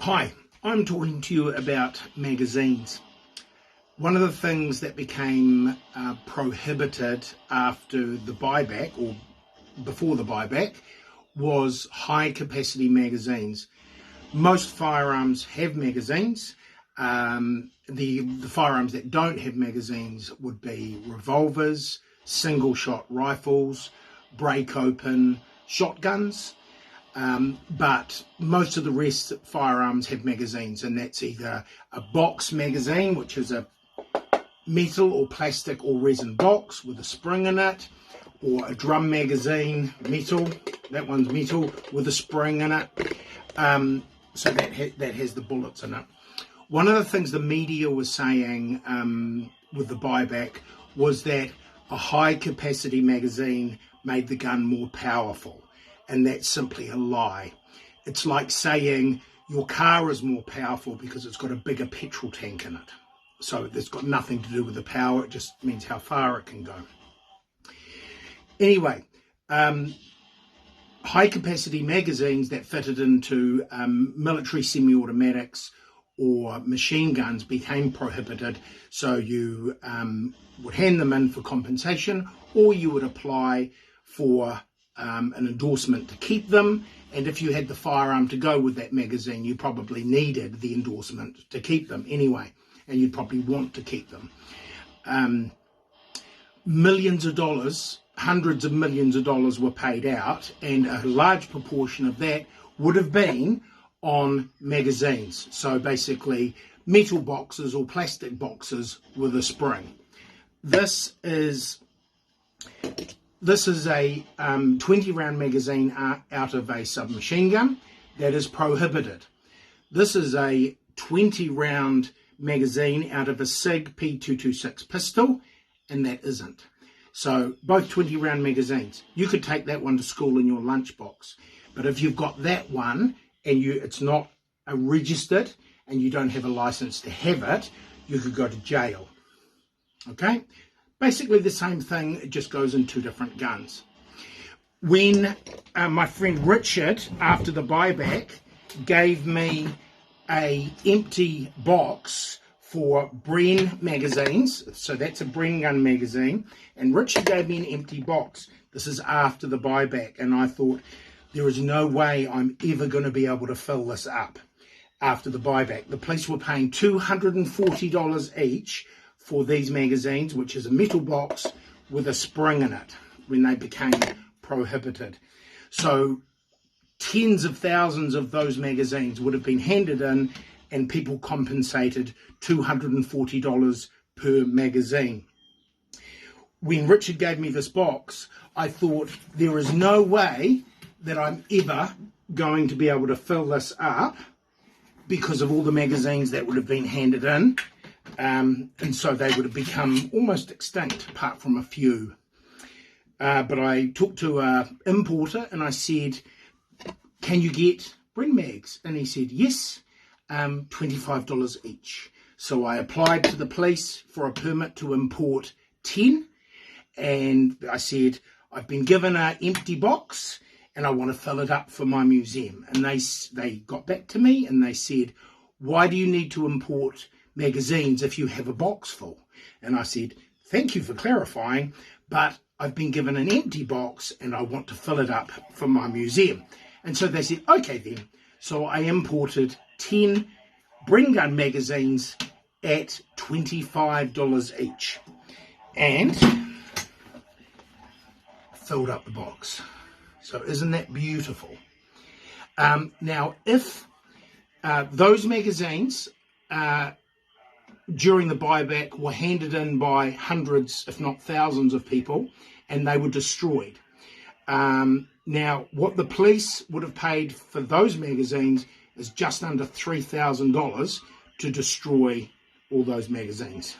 Hi, I'm talking to you about magazines. One of the things that became prohibited after the buyback, or before the buyback, was high capacity magazines. Most firearms have magazines. The firearms that don't have magazines would be revolvers, single shot rifles, break open shotguns. But most of the rest firearms have magazines, and that's either a box magazine, which is a metal or plastic or resin box with a spring in it, or a drum magazine, metal, that one's metal with a spring in it, so that has the bullets in it. One of the things the media was saying with the buyback was that a high capacity magazine made the gun more powerful. And that's simply a lie. It's like saying your car is more powerful because it's got a bigger petrol tank in it. So it's got nothing to do with the power, it just means how far it can go. Anyway, high capacity magazines that fitted into military semi-automatics or machine guns became prohibited. So you would hand them in for compensation, or you would apply for an endorsement to keep them, and if you had the firearm to go with that magazine, you probably needed the endorsement to keep them anyway, and you'd probably want to keep them. Millions of dollars, hundreds of millions of dollars were paid out, and a large proportion of that would have been on magazines. So basically metal boxes or plastic boxes with a spring. This is a 20 round magazine out of a submachine gun that is prohibited. This is a 20 round magazine out of a SIG P226 pistol, and that isn't. So both 20 round magazines. You could take that one to school in your lunchbox, but if you've got that one and it's not registered and you don't have a license to have it, you could go to jail. Okay? Basically the same thing, it just goes in two different guns. When my friend Richard, after the buyback, gave me a empty box for Bren magazines, so that's a Bren gun magazine, and Richard gave me an empty box. This is after the buyback, and I thought, there is no way I'm ever going to be able to fill this up after the buyback. The police were paying $240 each for these magazines, which is a metal box with a spring in it, when they became prohibited. So tens of thousands of those magazines would have been handed in, and people compensated $240 per magazine. When Richard gave me this box, I thought, there is no way that I'm ever going to be able to fill this up because of all the magazines that would have been handed in. And so they would have become almost extinct, apart from a few. But I talked to an importer and I said, can you get Bren mags? And he said, yes, $25 each. So I applied to the police for a permit to import 10. And I said, I've been given an empty box and I want to fill it up for my museum. And they got back to me and they said, why do you need to import magazines if you have a box full? And I said, thank you for clarifying, but I've been given an empty box and I want to fill it up for my museum. And so they said, okay then. So I imported 10 Bren gun magazines at $25 each and filled up the box. So isn't that beautiful? Now, if those magazines during the buyback were handed in by hundreds, if not thousands of people, and they were destroyed. Now, what the police would have paid for those magazines is just under $3,000 to destroy all those magazines.